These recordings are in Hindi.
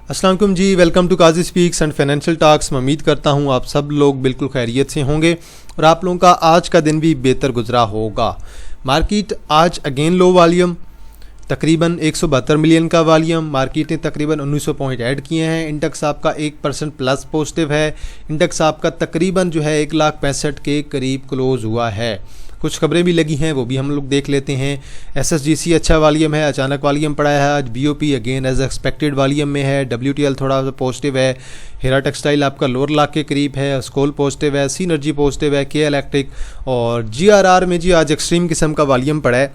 अस्सलाम वालेकुम जी, welcome to Qazi speaks and financial talks. मैं उम्मीद करता हूँ आप सब लोग बिल्कुल खैरियत से होंगे और आप लोगों का आज का दिन भी बेहतर गुजरा होगा। मार्केट आज अगेन लो वॉल्यूम, तकरीबन 172 मिलियन का वॉल्यूम। मार्केट ने तकरीबन 1900 पॉइंट ऐड किए हैं। इंडेक्स आपका 1% प्लस पॉजिटिव है। इंडेक्स आपका तकरीबन जो है 1,65,000 के करीब क्लोज हुआ है। कुछ खबरें भी लगी हैं, वो भी हम लोग देख लेते हैं। SSGC अच्छा वॉल्यूम है, अचानक वॉल्यूम पड़ा है आज। BOP again as expected volume में है। WTL थोड़ा सा पॉजिटिव है। हीरा टेक्सटाइल आपका लोअर लाख के करीब है। स्कोल पॉजिटिव है। सीनर्जी पॉजिटिव है। के इलेक्ट्रिक और GRR में जी आज एक्सट्रीम किस्म का वॉल्यूम पड़ा है।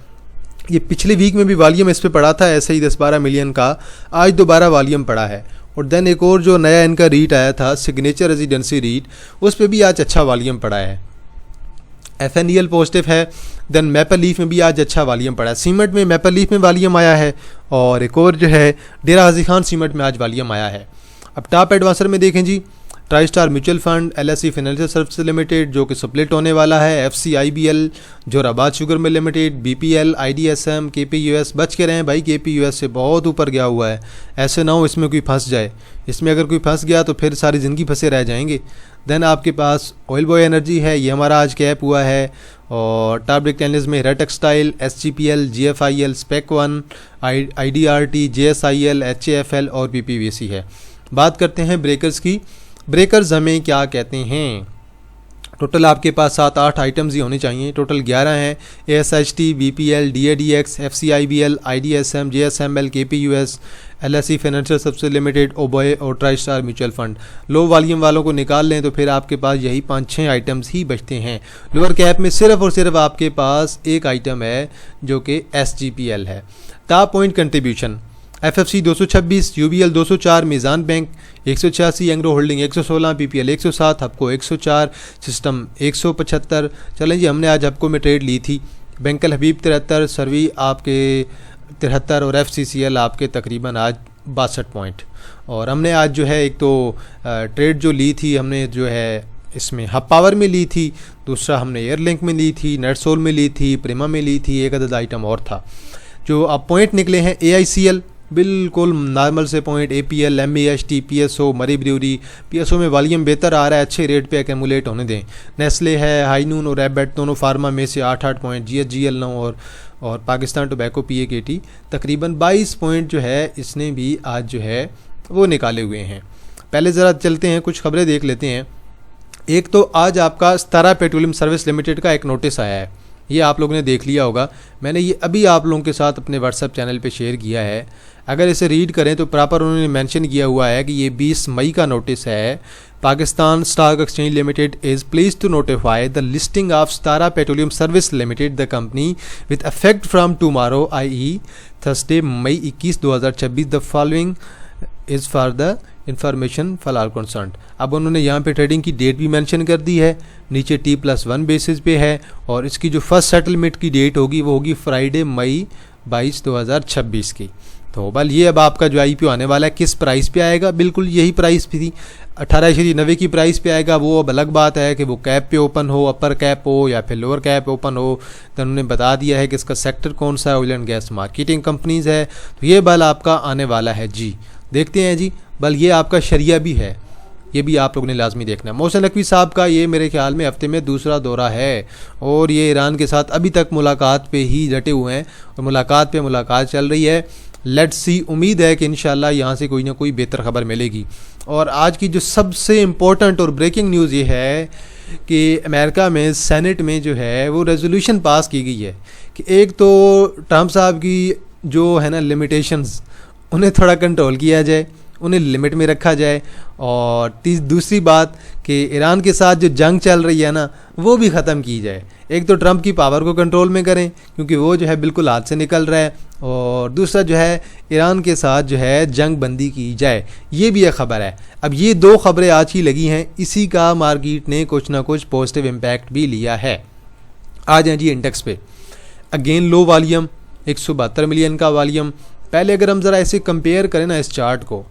ये पिछले वीक में भी वॉल्यूम इस पर पड़ा था ऐसे ही 10-12 मिलियन का, आज दोबारा वॉल्यूम पड़ा है। और देन एक और जो नया इनका रीट आया था सिग्नेचर रेजिडेंसी रीट, उस पर भी आज अच्छा वॉल्यूम पड़ा है। FNEL पॉजिटिव है। देन मैपल लीफ में भी आज अच्छा वॉल्यूम पड़ा है। सीमेंट में मैपल लीफ में वॉल्यूम आया है और एक और जो है डेरा गाजी खान सीमेंट में आज वॉल्यूम आया है। अब टॉप एडवांसर में देखें जी, Tri Star mutual fund, LSE financial services limited जो कि स्प्लिट होने वाला है, FCIBL, Jauharabad sugar mill limited, BPL, IDSM, KPUS। बच के रहें भाई, KPUS से बहुत ऊपर गया हुआ है। ऐसे ना हो इसमें कोई फंस जाए। इसमें अगर कोई फंस गया तो फिर सारी ज़िंदगी फंसे रह जाएंगे। देन आपके पास ऑयल बॉय एनर्जी है, ये हमारा आज कैप हुआ है। और टॉप डिक्लाइनर्स में Hira textile, SGPL, GFIL, Spec one, IDRT, JSIL, HAFL और PPVC है। बात करते हैं ब्रेकर्स की। ब्रेकर्स हमें क्या कहते हैं? टोटल आपके पास 7-8 आइटम्स ही होने चाहिए, टोटल 11 हैं। ASHT, BPL, DADX, FCIBL, IDSM, JSML, KPUS, LSE financial services limited, ओबॉय और Tri Star mutual fund. Low volume वालों को निकाल लें तो फिर आपके पास यही 5-6 आइटम्स ही बचते हैं। लोअर कैप में सिर्फ और सिर्फ आपके पास एक आइटम है जो कि SGPL है। Top point contribution, FFC 226, UBL 204, Meezan bank 186, Engro holding 116, PPL 107, Hubco 104, system 175। चलें जी, हमने आज हपको में ट्रेड ली थी। बैंकल हबीब 73, सर्वी आपके 73 और FCCL आपके तकरीबन आज 62 पॉइंट। और हमने आज जो है एक तो ट्रेड जो ली थी हमने जो है इसमें हब पावर में ली थी, दूसरा हमने एयरलिंक में ली थी, नेटसोल में ली थी, प्रेमा में ली थी, एक अदद आइटम और था। जो अब पॉइंट निकले हैं AICL बिल्कुल नॉर्मल से पॉइंट, APL, MEHT, PSO, मरी ब्रूरी। PSO में वॉल्यूम बेहतर आ रहा है, अच्छे रेट पे एक्यूमुलेट होने दें। नेस्ले है, हाईनून और एबेट दोनों फार्मा में से 8-8 पॉइंट, GHGL 9 और पाकिस्तान टोबैको PAKT तकरीबन 22 पॉइंट जो है इसने भी आज जो है वो निकाले हुए हैं। पहले ज़रा चलते हैं, कुछ खबरें देख लेते हैं। एक तो आज आपका सतारा पेट्रोलियम सर्विस लिमिटेड का एक नोटिस आया है, ये आप लोगों ने देख लिया होगा। मैंने ये अभी आप लोगों के साथ अपने व्हाट्सएप चैनल पे शेयर किया है। अगर इसे रीड करें तो प्रॉपर उन्होंने मेंशन किया हुआ है कि ये 20 मई का नोटिस है। Pakistan stock exchange limited is please to notify the listing of Satara petroleum service limited the company with effect from tomorrow i.e. Thursday May 21, 2026। The following is for the information for all concerned. अब उन्होंने यहाँ पे ट्रेडिंग की डेट भी मेंशन कर दी है, नीचे T+1 बेसिस पे है। और इसकी जो फर्स्ट सेटलमेंट की डेट होगी वो होगी फ्राइडे मई 22, 2026 की। तो बल ये अब आपका जो IPO आने वाला है किस प्राइस पे आएगा, बिल्कुल यही प्राइस पे थी 18.90 की प्राइस पे आएगा। वो अब अलग बात है कि वो कैप पे ओपन हो, अपर कैप हो या फिर लोअर कैप ओपन हो। तो उन्होंने बता दिया है कि इसका सेक्टर कौन सा है, oil and gas marketing companies है। तो ये बल आपका आने वाला है जी, देखते हैं जी। बल ये आपका शरिया भी है, ये भी आप लोगों ने लाजमी देखना है। मोहसिन नकवी साहब का ये मेरे ख्याल में हफ्ते में दूसरा दौरा है और ये ईरान के साथ अभी तक मुलाकात पे ही डटे हुए हैं और मुलाकात पे मुलाकात चल रही है। लेट्स सी, उम्मीद है कि इंशाल्लाह यहाँ से कोई ना कोई बेहतर खबर मिलेगी। और आज की जो सबसे इम्पोर्टेंट और ब्रेकिंग न्यूज़ ये है कि अमेरिका में सेनेट में जो है वो रेजोल्यूशन पास की गई है कि एक तो ट्रम्प साहब की जो है ना लिमिटेशंस, उन्हें थोड़ा कंट्रोल किया जाए, उन्हें लिमिट में रखा जाए। और दूसरी बात कि ईरान के साथ जो जंग चल रही है ना वो भी ख़त्म की जाए। एक तो ट्रम्प की पावर को कंट्रोल में करें क्योंकि वो जो है बिल्कुल हाथ से निकल रहा है, और दूसरा जो है ईरान के साथ जो है जंग बंदी की जाए, ये भी एक ख़बर है। अब ये दो खबरें आज ही लगी हैं, इसी का मार्केट ने कुछ ना कुछ पॉजिटिव इम्पैक्ट भी लिया है। आ जाए जी इंडेक्स पे, अगेन लो वॉल्यूम, 172 मिलियन का वॉल्यूम। पहले अगर हम ज़रा ऐसे कंपेयर करें ना इस चार्ट को,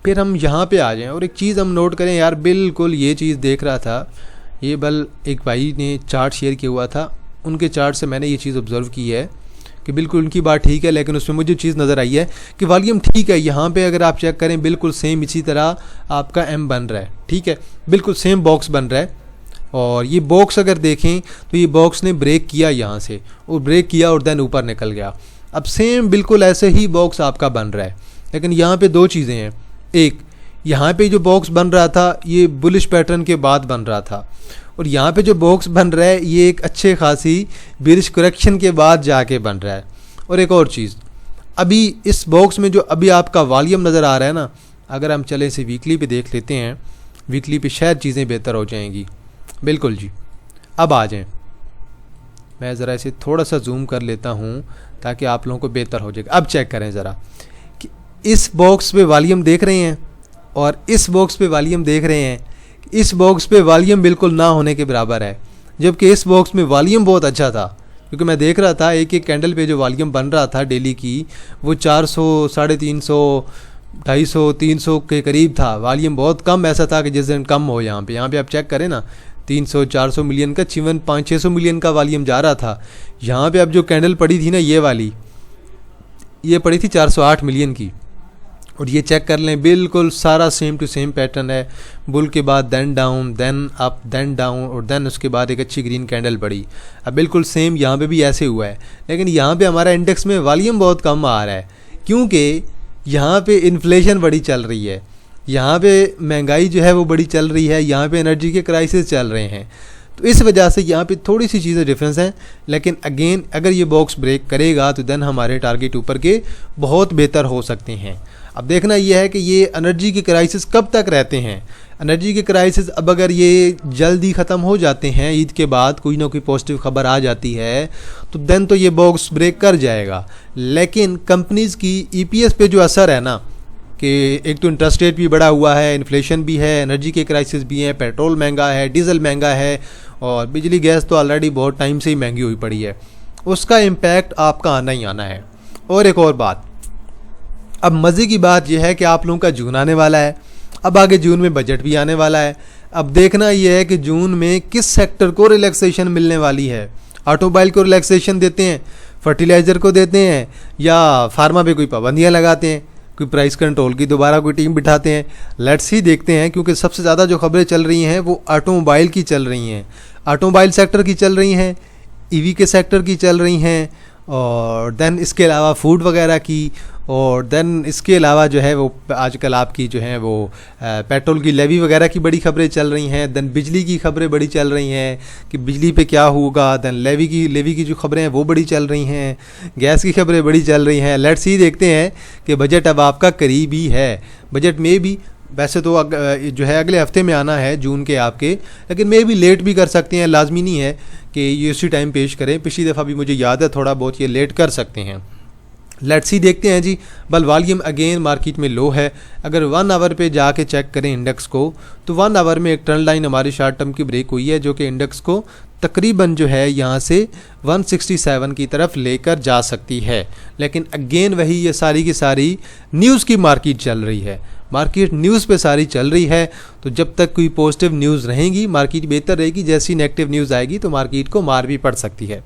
फिर हम यहाँ पे आ जाएं और एक चीज़ हम नोट करें यार, बिल्कुल ये चीज़ देख रहा था, ये बल एक भाई ने चार्ट शेयर किया हुआ था, उनके चार्ट से मैंने ये चीज़ ऑब्ज़र्व की है कि बिल्कुल उनकी बात ठीक है, लेकिन उसमें मुझे चीज़ नज़र आई है कि वॉल्यूम ठीक है। यहाँ पे अगर आप चेक करें बिल्कुल सेम इसी तरह आपका एम बन रहा है, ठीक है, बिल्कुल सेम बॉक्स बन रहा है। और ये बॉक्स अगर देखें तो ये बॉक्स ने ब्रेक किया यहाँ से, और ब्रेक किया और देन ऊपर निकल गया। अब सेम बिल्कुल ऐसे ही बॉक्स आपका बन रहा है, लेकिन यहाँ पे दो चीज़ें हैं। एक, यहाँ पे जो बॉक्स बन रहा था ये बुलिश पैटर्न के बाद बन रहा था, और यहाँ पे जो बॉक्स बन रहा है ये एक अच्छे खासी बेरिश करेक्शन के बाद जाके बन रहा है। और एक और चीज़, अभी इस बॉक्स में जो अभी आपका वॉल्यूम नज़र आ रहा है ना, अगर हम चले इसे वीकली पे देख लेते हैं, वीकली पे शायद चीज़ें बेहतर हो जाएंगी। बिल्कुल जी, अब आ जाएं, मैं ज़रा इसे थोड़ा सा जूम कर लेता हूँ ताकि आप लोगों को बेहतर हो जाएगा। अब चेक करें ज़रा कि इस बॉक्स पे वॉल्यूम देख रहे हैं और इस बॉक्स पे वॉल्यूम देख रहे हैं। इस बॉक्स पे वॉल्यूम बिल्कुल ना होने के बराबर है, जबकि इस बॉक्स में वॉल्यूम बहुत अच्छा था। क्योंकि मैं देख रहा था एक एक कैंडल पे जो वॉल्यूम बन रहा था डेली की, वो 400, 350, 250, 300 के करीब था। वॉल्यूम बहुत कम ऐसा था कि जिस दिन कम हो। यहाँ पे आप चेक करें ना, 300, 400 मिलियन का, 500-600 मिलियन का वॉल्यूम जा रहा था। यहाँ पे अब जो कैंडल पड़ी थी ना, ये वाली, ये पड़ी थी 408 मिलियन की। और ये चेक कर लें, बिल्कुल सारा सेम टू सेम पैटर्न है। बुल के बाद then down, then up, then down, और देन उसके बाद एक अच्छी ग्रीन कैंडल पड़ी। अब बिल्कुल सेम यहाँ पे भी ऐसे हुआ है, लेकिन यहाँ पे हमारा इंडेक्स में वॉल्यूम बहुत कम आ रहा है, क्योंकि यहाँ पे इन्फ्लेशन बड़ी चल रही है, यहाँ पे महंगाई जो है वो बड़ी चल रही है, यहाँ पे एनर्जी के क्राइसिस चल रहे हैं। तो इस वजह से यहाँ पे थोड़ी सी चीज़ें डिफरेंस हैं। लेकिन अगेन अगर ये बॉक्स ब्रेक करेगा तो देन हमारे टारगेट ऊपर के बहुत बेहतर हो सकते हैं। अब देखना यह है कि ये एनर्जी के क्राइसिस कब तक रहते हैं। एनर्जी के क्राइसिस अब अगर ये जल्दी ख़त्म हो जाते हैं, ईद के बाद कोई ना कोई पॉजिटिव खबर आ जाती है, तो देन तो ये बॉक्स ब्रेक कर जाएगा। लेकिन कंपनीज़ की ईपीएस पे जो असर है ना, कि एक तो इंटरेस्ट रेट भी बढ़ा हुआ है, इन्फ्लेशन भी है, एनर्जी के क्राइसिस भी हैं, पेट्रोल महंगा है, डीजल महंगा है, और बिजली गैस तो ऑलरेडी बहुत टाइम से ही महंगी हुई पड़ी है, उसका इम्पैक्ट आपका आना ही आना है। और एक और बात, अब मज़े की बात यह है कि आप लोगों का जून आने वाला है। अब आगे जून में बजट भी आने वाला है। अब देखना यह है कि जून में किस सेक्टर को रिलैक्सेशन मिलने वाली है। ऑटोमोबाइल को रिलैक्सेशन देते हैं, फर्टिलाइज़र को देते हैं, या फार्मा पे कोई पाबंदियाँ लगाते हैं, कोई प्राइस कंट्रोल की दोबारा कोई टीम बिठाते हैं। लेट्स ही देखते हैं, क्योंकि सबसे ज़्यादा जो खबरें चल रही हैं वो ऑटोमोबाइल की चल रही हैं, ऑटोमोबाइल सेक्टर की चल रही हैं, ईवी के सेक्टर की चल रही हैं, और देन इसके अलावा फूड वगैरह की, और देन इसके अलावा जो है वो आजकल आपकी जो है वो पेट्रोल की लेवी वगैरह की बड़ी खबरें चल रही हैं। देन बिजली की खबरें बड़ी चल रही हैं कि बिजली पे क्या होगा। देन लेवी की जो खबरें हैं वो बड़ी चल रही हैं। गैस की खबरें बड़ी चल रही हैं। लेट्स ही देखते हैं कि बजट अब आपका करीब ही है। बजट में भी वैसे तो जो है अगले हफ्ते में आना है जून के आपके, लेकिन मे भी लेट भी कर सकते हैं। लाजमी नहीं है कि ये उसी टाइम पेश करें। पिछली दफ़ा भी मुझे याद है थोड़ा बहुत ये लेट कर सकते हैं। लेट्स ही देखते हैं जी। बल वॉल्यूम अगेन मार्केट में लो है। अगर 1 आवर पे जाके चेक करें इंडेक्स को, तो 1 आवर में एक ट्रेंड लाइन हमारी शॉर्ट टर्म की ब्रेक हुई है, जो कि इंडेक्स को तकरीबन जो है यहाँ से 167 की तरफ लेकर जा सकती है। लेकिन अगेन वही, ये सारी की सारी न्यूज़ की मार्केट चल रही है। मार्केट न्यूज़ पे सारी चल रही है, तो जब तक कोई पॉजिटिव न्यूज़ रहेगी मार्केट बेहतर रहेगी। जैसी नेगेटिव न्यूज़ आएगी तो मार्केट को मार भी पड़ सकती है।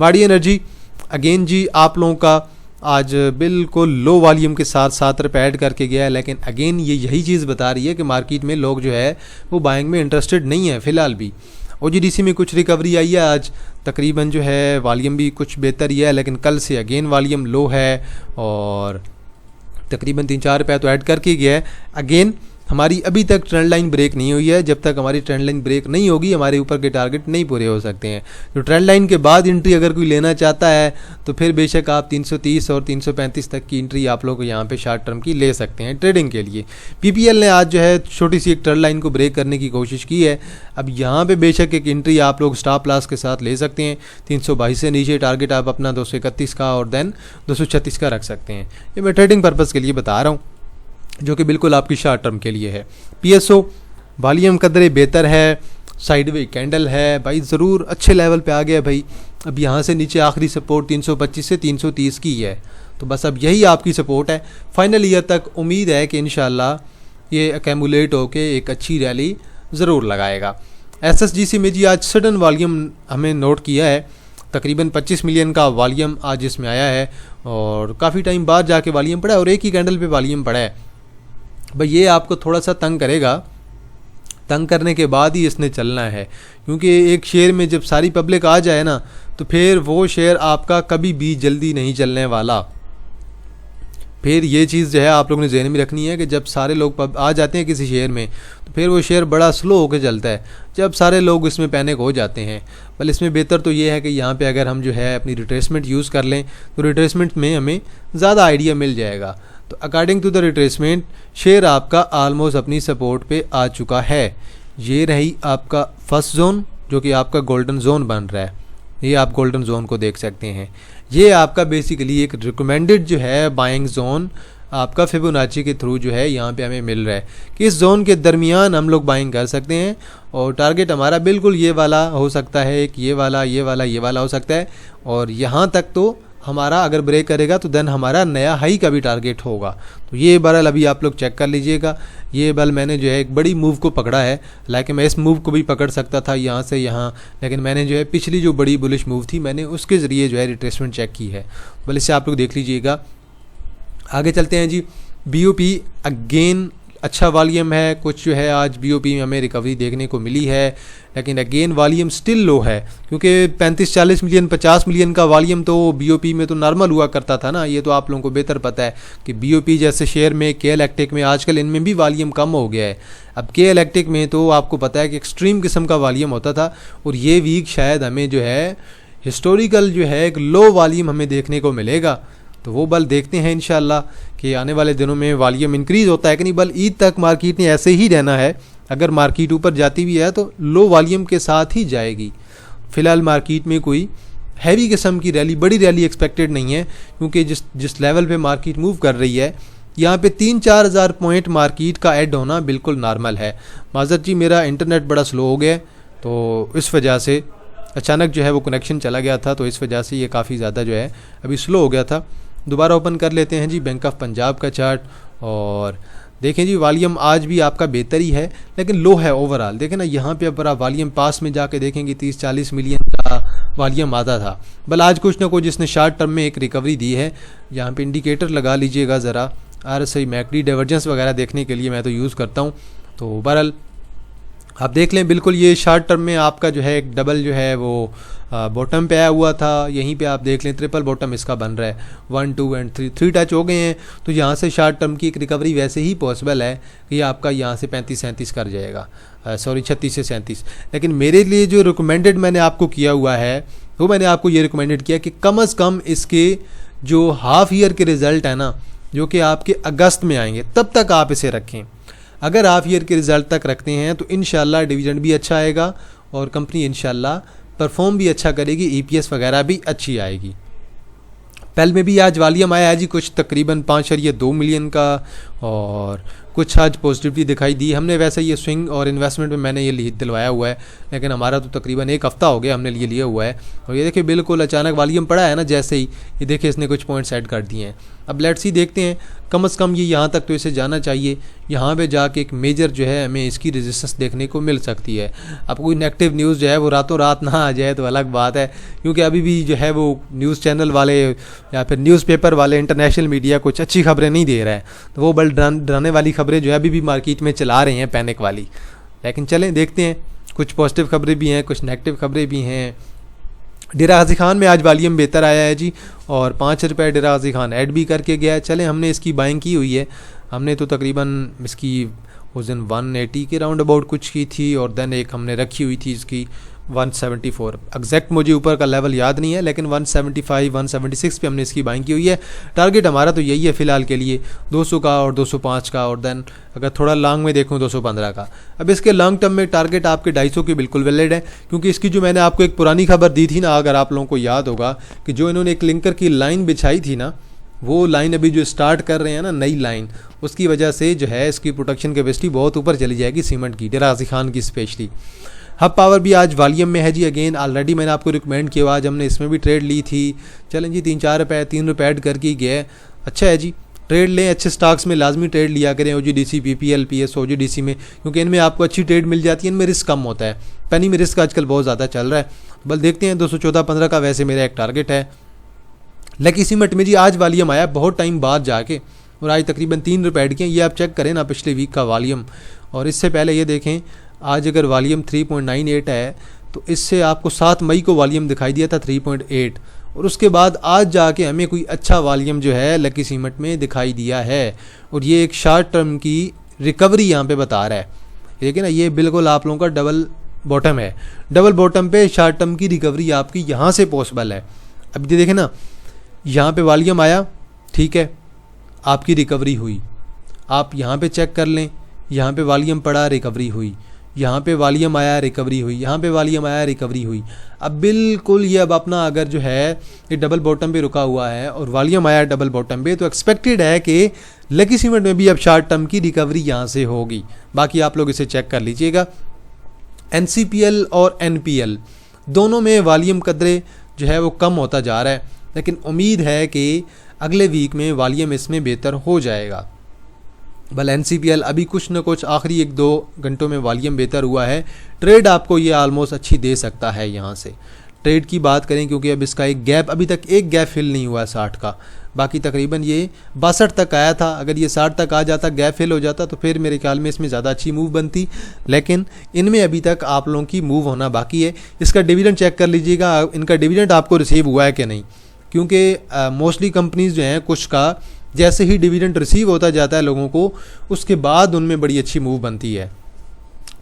वाड़ी एनर्जी अगेन जी आप लोगों का आज बिल्कुल लो वॉल्यूम के साथ 7 रुपये ऐड करके गया है, लेकिन अगेन ये यही चीज़ बता रही है कि मार्केट में लोग जो है वो बाइंग में इंटरेस्टेड नहीं है फ़िलहाल भी। ओजीडीसी में कुछ रिकवरी आई है आज, तकरीबन जो है वॉल्यूम भी कुछ बेहतर ही है, लेकिन कल से अगेन वॉल्यूम लो है और तकरीबन 3-4 रुपये तो ऐड करके गया है। अगेन हमारी अभी तक ट्रेंड लाइन ब्रेक नहीं हुई है। जब तक हमारी ट्रेंड लाइन ब्रेक नहीं होगी हमारे ऊपर के टारगेट नहीं पूरे हो सकते हैं। तो ट्रेंड लाइन के बाद एंट्री अगर कोई लेना चाहता है तो फिर बेशक आप 330 और 335 तक की एंट्री आप लोग यहाँ पे शॉर्ट टर्म की ले सकते हैं ट्रेडिंग के लिए। पीपीएल ने आज जो है छोटी सी एक ट्रेंड लाइन को ब्रेक करने की कोशिश की है। अब यहाँ पे बेशक एक एंट्री आप लोग स्टॉप लॉस के साथ ले सकते हैं। 322 से नीचे टारगेट आप अपना 231 का और देन 236 का रख सकते हैं। ये मैं ट्रेडिंग पर्पज़ के लिए बता रहा हूँ, जो कि बिल्कुल आपकी शॉर्ट टर्म के लिए है। पीएसओ वॉल्यूम कदरे बेहतर है, साइडवे कैंडल है भाई, ज़रूर अच्छे लेवल पे आ गया भाई। अब यहाँ से नीचे आखिरी सपोर्ट 325 से 330 की है, तो बस अब यही आपकी सपोर्ट है। फाइनल ईयर तक उम्मीद है कि इंशाल्लाह ये एकैमुलेट होके एक अच्छी रैली ज़रूर लगाएगा। एसएसजीसी में जी आज सडन वॉल्यूम हमें नोट किया है, तकरीबन 25 मिलियन का वॉल्यूम आज इसमें आया है और काफ़ी टाइम बाद जाके वॉल्यूम पड़ा है और एक ही कैंडल पे वॉल्यूम पड़ा है। भाई ये आपको थोड़ा सा तंग करेगा, तंग करने के बाद ही इसने चलना है, क्योंकि एक शेयर में जब सारी पब्लिक आ जाए ना तो फिर वो शेयर आपका कभी भी जल्दी नहीं चलने वाला। फिर ये चीज़ जो है आप लोगों ने ज़हन में रखनी है कि जब सारे लोग आ जाते हैं किसी शेयर में तो फिर वो शेयर बड़ा स्लो होकर चलता है जब सारे लोग इसमें पैनिक हो जाते हैं। बल इसमें बेहतर तो ये है कि यहाँ पे अगर हम जो है अपनी रिट्रेसमेंट यूज़ कर लें तो रिट्रेसमेंट में हमें ज़्यादा आइडिया मिल जाएगा। तो according to the retracement share आपका आलमोस्ट अपनी सपोर्ट पे आ चुका है। ये रही आपका फर्स्ट जोन जो कि आपका गोल्डन जोन बन रहा है, ये आप गोल्डन जोन को देख सकते हैं। ये आपका बेसिकली एक रिकमेंडेड जो है बाइंग जोन आपका फिबोनाची के थ्रू जो है यहाँ पे हमें मिल रहा है कि इस जोन के दरमियान हम लोग बाइंग कर सकते हैं और टारगेट हमारा बिल्कुल ये वाला हो सकता है, एक ये वाला हो सकता है और यहाँ तक तो हमारा अगर ब्रेक करेगा तो देन हमारा नया हाई का भी टारगेट होगा। तो ये बरल अभी आप लोग चेक कर लीजिएगा। ये बल मैंने जो है एक बड़ी मूव को पकड़ा है, हालांकि मैं इस मूव को भी पकड़ सकता था यहाँ से यहाँ, लेकिन मैंने जो है पिछली जो बड़ी बुलिश मूव थी मैंने उसके ज़रिए जो है रिट्रेसमेंट चेक की है। बल इससे आप लोग देख लीजिएगा। आगे चलते हैं जी। BOP अगेन अच्छा वॉल्यूम है, कुछ जो है आज BOP में हमें रिकवरी देखने को मिली है, लेकिन अगेन वॉल्यूम स्टिल लो है क्योंकि 35-40 मिलियन 50 मिलियन का वॉल्यूम तो BOP में तो नॉर्मल हुआ करता था ना। ये तो आप लोगों को बेहतर पता है कि BOP जैसे शेयर में KL एक्टिक में आजकल इनमें भी वॉल्यूम कम हो गया है। अब KL एक्टिक में तो आपको पता है कि एक्सट्रीम किस्म का वॉल्यूम होता था और ये वीक शायद हमें जो है हिस्टोरिकल जो है एक लो वॉल्यूम हमें देखने को मिलेगा। तो वो बल देखते हैं इंशाल्लाह कि आने वाले दिनों में वॉल्यूम इंक्रीज़ होता है कि नहीं। बल ईद तक मार्केट ने ऐसे ही रहना है, अगर मार्केट ऊपर जाती भी है तो लो वॉल्यूम के साथ ही जाएगी। फ़िलहाल मार्केट में कोई हैवी किस्म की रैली, बड़ी रैली एक्सपेक्टेड नहीं है क्योंकि जिस लेवल पे मार्केट मूव कर रही है यहाँ पे 3-4 हज़ार पॉइंट मार्केट का ऐड होना बिल्कुल नॉर्मल है। माज़रत जी मेरा इंटरनेट बड़ा स्लो हो गया तो इस वजह से अचानक जो है वो कनेक्शन चला गया था, तो इस वजह से ये काफ़ी ज़्यादा जो है अभी स्लो हो गया था। दोबारा ओपन कर लेते हैं जी बैंक ऑफ पंजाब का चार्ट और देखें जी वॉल्यूम आज भी आपका बेहतर ही है लेकिन लो है ओवरऑल। देखें ना यहाँ पे अगर आप वॉल्यूम पास में जाके देखेंगे 30-40 मिलियन का वॉल्यूम आता था। बल आज कुछ ना कुछ जिसने शॉर्ट टर्म में एक रिकवरी दी है। यहाँ पे इंडिकेटर लगा लीजिएगा ज़रा, RSI मैकडी डाइवर्जेंस वगैरह देखने के लिए मैं तो यूज़ करता हूँ। तो बहरहाल आप देख लें बिल्कुल ये शॉर्ट टर्म में आपका जो है एक डबल जो है वो बॉटम पे आया हुआ था। यहीं पे आप देख लें ट्रिपल बॉटम इसका बन रहा है, 1 2 एंड 3 टच हो गए हैं। तो यहाँ से शॉर्ट टर्म की एक रिकवरी वैसे ही पॉसिबल है कि आपका यहाँ से 35-37 कर जाएगा, सॉरी 36 से 37। लेकिन मेरे लिए जो रिकमेंडेड मैंने आपको किया हुआ है वो मैंने आपको ये रिकमेंडेड किया कि कम अज़ कम इसके जो हाफ ईयर के रिज़ल्ट है ना जो कि आपके अगस्त में आएंगे तब तक आप इसे रखें। अगर हाफ ईयर के रिज़ल्ट तक रखते हैं तो इंशाल्लाह डिविडेंड भी अच्छा आएगा और कंपनी इंशाल्लाह परफॉर्म भी अच्छा करेगी, EPS वगैरह भी अच्छी आएगी। पेल में भी आज वॉल्यूम आया है जी कुछ तकरीबन 5.2 मिलियन का और कुछ आज पॉजिटिविटी दिखाई दी। हमने वैसे ये स्विंग और इन्वेस्टमेंट में मैंने ये दिलवाया हुआ है लेकिन हमारा तो तकरीबन 1 हफ़्ता हो गया हमने ये लिया हुआ है। और ये देखिए बिल्कुल अचानक वॉल्यूम पड़ा है ना, जैसे ही ये देखिए इसने कुछ पॉइंट्स ऐड कर दिए हैं। अब लेट्स सी देखते हैं, कम से कम ये यहाँ तक तो इसे जाना चाहिए। यहाँ पे जाके एक मेजर जो है हमें इसकी रेजिस्टेंस देखने को मिल सकती है। अब कोई नेगेटिव न्यूज़ जो है वो रातों रात ना आ जाए तो अलग बात है, क्योंकि अभी भी जो है वो न्यूज़ चैनल वाले या फिर न्यूज़पेपर वाले इंटरनेशनल मीडिया कुछ अच्छी खबरें नहीं दे रहा है। तो वो बल डराने वाली खबरें जो है अभी भी मार्केट में चला रहे हैं, पैनिक वाली। लेकिन चलें देखते हैं, कुछ पॉजिटिव खबरें भी हैं, कुछ नेगेटिव खबरें भी हैं। डेरा गाजी खान में आज वॉल्यूम बेहतर आया है जी और 5 रुपये डेरा गाजी खान ऐड भी करके गया है। चलें हमने इसकी बाइंग की हुई है, हमने तो तकरीबन इसकी उस दिन 180 के राउंड अबाउट कुछ की थी और देन एक हमने रखी हुई थी इसकी 174। एग्जैक्ट मुझे ऊपर का लेवल याद नहीं है लेकिन 175 176 पे हमने इसकी बाइंग की हुई है। टारगेट हमारा तो यही है फ़िलहाल के लिए 200 का और 205 का और देन अगर थोड़ा लॉन्ग में देखूँ 215 का। अब इसके लॉन्ग टर्म में टारगेट आपके 250 के बिल्कुल वैलिड है, क्योंकि इसकी जो मैंने आपको एक पुरानी खबर दी थी ना, अगर आप लोगों को याद होगा कि जो इन्होंने एक लिंकर की लाइन बिछाई थी ना, वो लाइन अभी जो स्टार्ट कर रहे हैं ना नई लाइन, उसकी वजह से जो है इसकी प्रोडक्शन कैपेसिटी बहुत ऊपर चली जाएगी सीमेंट की, डेरा गाजी खान की स्पेशली। हब पावर भी आज वॉल्यूम में है जी। अगेन ऑलरेडी मैंने आपको रिकमेंड किया, आज हमने इसमें भी ट्रेड ली थी। चलें जी 3-4 रुपये 3 रुपये ऐड करके गए, अच्छा है जी। ट्रेड लें अच्छे स्टॉक्स में, लाजमी ट्रेड लिया करें, OGDC, PPL, PS, OGDC में, क्योंकि इनमें आपको अच्छी ट्रेड मिल जाती है, इनमें रिस्क कम होता है। पेनी में रिस्क आजकल बहुत ज़्यादा चल रहा है। बल देखते हैं 214.15 का वैसे मेरा एक टारगेट है। लकी सीमेंट में जी आज वॉल्यूम आया बहुत टाइम बाद जाके, और आज तकरीबन 3 रुपये ऐड किए। ये आप चेक करें ना पिछले वीक का वॉल्यूम, और इससे पहले ये देखें आज अगर वॉल्यूम 3.98 है तो इससे आपको 7 मई को वॉल्यूम दिखाई दिया था 3.8, और उसके बाद आज जाके हमें कोई अच्छा वॉल्यूम जो है लकी सीमेंट में दिखाई दिया है, और ये एक शॉर्ट टर्म की रिकवरी यहाँ पे बता रहा है। देखिए ना, ये बिल्कुल आप लोगों का डबल बॉटम है। डबल बॉटम पे शॉर्ट टर्म की रिकवरी आपकी यहाँ से पॉसिबल है। अब ये देखें ना, यहाँ पे वॉल्यूम आया, ठीक है, आपकी रिकवरी हुई। आप यहाँ पे चेक कर लें, यहाँ पे वॉल्यूम पड़ा, रिकवरी हुई, यहाँ पे वॉल्यूम आया, रिकवरी हुई, यहाँ पे वॉल्यूम आया, रिकवरी हुई। अब बिल्कुल ये अब अपना अगर जो है ये डबल बॉटम पे रुका हुआ है और वॉल्यूम आया डबल बॉटम पे, तो एक्सपेक्टेड है कि लकी सीमेंट में भी अब शॉर्ट टर्म की रिकवरी यहाँ से होगी। बाकी आप लोग इसे चेक कर लीजिएगा। NCPL और NPL दोनों में वॉल्यूम कदरे जो है वो कम होता जा रहा है, लेकिन उम्मीद है कि अगले वीक में वॉल्यूम इसमें बेहतर हो जाएगा। बल NCPL अभी कुछ न कुछ आखिरी 1-2 घंटों में वॉल्यूम बेहतर हुआ है। ट्रेड आपको ये आलमोस्ट अच्छी दे सकता है। यहाँ से ट्रेड की बात करें, क्योंकि अब इसका एक गैप, अभी तक एक गैप फिल नहीं हुआ है 60 का, बाकी तकरीबन ये 62 तक आया था। अगर ये 60 तक आ जाता, गैप फिल हो जाता, तो फिर मेरे ख्याल में इसमें ज़्यादा अच्छी मूव बनती, लेकिन इनमें अभी तक आप लोगों की मूव होना बाकी है। इसका डिविडेंड चेक कर लीजिएगा, इनका डिविडेंड आपको रिसीव हुआ है कि नहीं, क्योंकि मोस्टली कंपनीज़ जो हैं कुछ का जैसे ही डिविडेंड रिसीव होता जाता है लोगों को, उसके बाद उनमें बड़ी अच्छी मूव बनती है।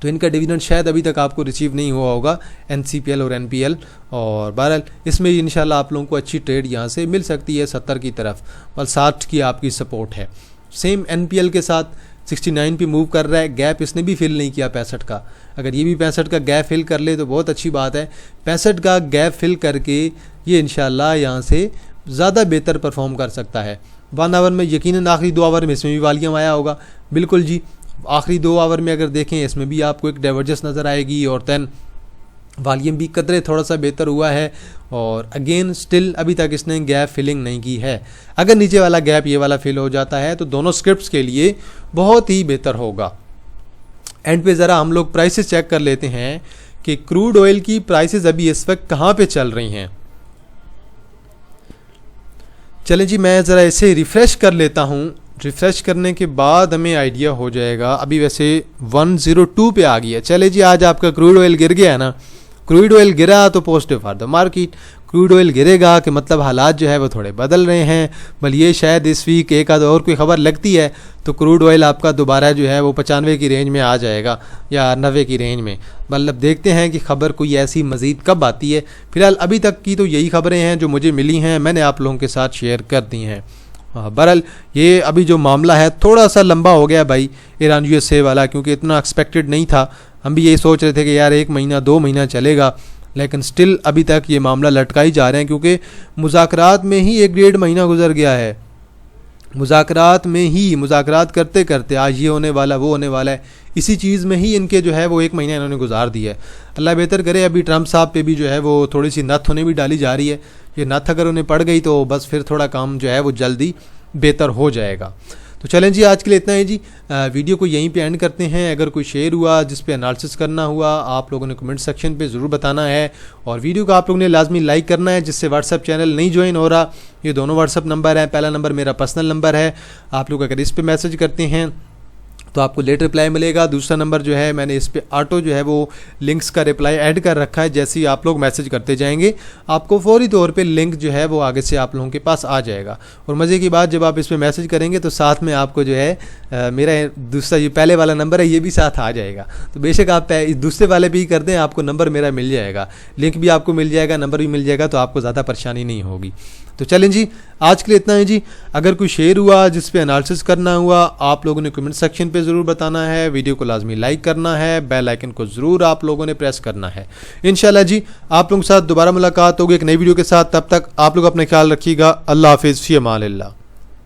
तो इनका डिविडेंड शायद अभी तक आपको रिसीव नहीं हुआ होगा, NCPL और NPL, और बहरहाल इसमें इंशाल्लाह आप लोगों को अच्छी ट्रेड यहाँ से मिल सकती है 70 की तरफ, और 60 की आपकी सपोर्ट है। सेम NPL के साथ 69 पे मूव कर रहा है, गैप इसने भी फिल नहीं किया 65 का। अगर ये भी 65 का गैप फिल कर ले तो बहुत अच्छी बात है। 65 का गैप फिल करके ये इंशाल्लाह यहाँ से ज़्यादा बेहतर परफॉर्म कर सकता है। 1 आवर में यकीनन आखिरी 2 आवर में इसमें भी वॉल्यूम आया होगा, बिल्कुल जी। आखिरी 2 आवर में अगर देखें इसमें भी आपको एक डाइवर्जेंस नज़र आएगी, और दैन वॉल्यूम भी कदरे थोड़ा सा बेहतर हुआ है, और अगेन स्टिल अभी तक इसने गैप फिलिंग नहीं की है। अगर नीचे वाला गैप ये वाला फिल हो जाता है तो दोनों स्क्रिप्ट्स के लिए बहुत ही बेहतर होगा। एंड पे ज़रा हम लोग प्राइसेस चेक कर लेते हैं कि क्रूड ऑयल की प्राइसेस अभी इस वक्त कहाँ पे चल रही हैं। चलें जी, मैं ज़रा इसे रिफ़्रेश कर लेता हूँ। रिफ़्रेश करने के बाद हमें आइडिया हो जाएगा। अभी वैसे 102 पे आ गया। चले जी, आज आपका क्रूड ऑयल गिर गया ना, क्रूड ऑयल गिरा तो positive for the market. Crude oil गिरेगा कि मतलब हालात जो है वो थोड़े बदल रहे हैं। बल ये शायद इस वीक एक आध और कोई खबर लगती है तो क्रूड ऑयल आपका दोबारा जो है वो 95 की रेंज में आ जाएगा या 90 की रेंज में। मतलब देखते हैं कि खबर कोई ऐसी मज़ीद कब आती है। फिलहाल अभी तक की तो यही खबरें हैं जो मुझे मिली हैं, मैंने आप लोगों के साथ शेयर कर दी हैं। बहरहाल ये अभी जो मामला है थोड़ा सा लंबा हो गया भाई, ईरान USA वाला, क्योंकि इतना एक्सपेक्टेड नहीं था। हम भी यही सोच रहे थे कि यार 1 महीना 2 महीना चलेगा, लेकिन स्टिल अभी तक ये मामला लटकाई जा रहे हैं, क्योंकि मुज़ाकरात में ही 1-1.5 महीना गुजर गया है। मुज़ाकरात करते करते आज ये होने वाला वो होने वाला है, इसी चीज़ में ही इनके जो है वो 1 महीना इन्होंने गुजार दिया है। अल्लाह बेहतर करे। अभी ट्रम्प साहब पे भी जो है वो थोड़ी सी नथ होने भी डाली जा रही है। ये नथ अगर उन्हें पड़ गई तो बस फिर थोड़ा काम जो है वो जल्दी बेहतर हो जाएगा। तो चलें जी, आज के लिए इतना ही जी। वीडियो को यहीं पे एंड करते हैं। अगर कोई शेयर हुआ जिस पे एनालिसिस करना हुआ, आप लोगों ने कमेंट सेक्शन पे ज़रूर बताना है, और वीडियो को आप लोगों ने लाजमी लाइक करना है। जिससे व्हाट्सअप चैनल नहीं ज्वाइन हो रहा, ये दोनों व्हाट्सअप नंबर है। पहला नंबर मेरा पर्सनल नंबर है, आप लोग अगर इस पर मैसेज करते हैं तो आपको लेट रिप्लाई मिलेगा। दूसरा नंबर जो है मैंने इस पर ऑटो जो है वो लिंक्स का रिप्लाई ऐड कर रखा है। जैसे ही आप लोग मैसेज करते जाएंगे आपको फौरी तौर पे लिंक जो है वो आगे से आप लोगों के पास आ जाएगा। और मज़े की बात, जब आप इस पर मैसेज करेंगे तो साथ में आपको जो है मेरा दूसरा ये पहले वाला नंबर है ये भी साथ आ जाएगा। तो बेशक आप इस दूसरे वाले पे ही कर दें, आपको नंबर मेरा मिल जाएगा, लिंक भी आपको मिल जाएगा, नंबर भी मिल जाएगा, तो आपको ज़्यादा परेशानी नहीं होगी। तो चलें जी, आज के लिए इतना ही जी। अगर कोई शेयर हुआ जिस पे एनालिसिस करना हुआ, आप लोगों ने कमेंट सेक्शन पे ज़रूर बताना है। वीडियो को लाजमी लाइक करना है, बेल आइकन को ज़रूर आप लोगों ने प्रेस करना है। इंशाल्लाह जी आप लोगों के साथ दोबारा मुलाकात होगी एक नई वीडियो के साथ। तब तक आप लोग अपना ख्याल रखिएगा। अल्लाह हाफिज़, फ़ी अमान अल्लाह।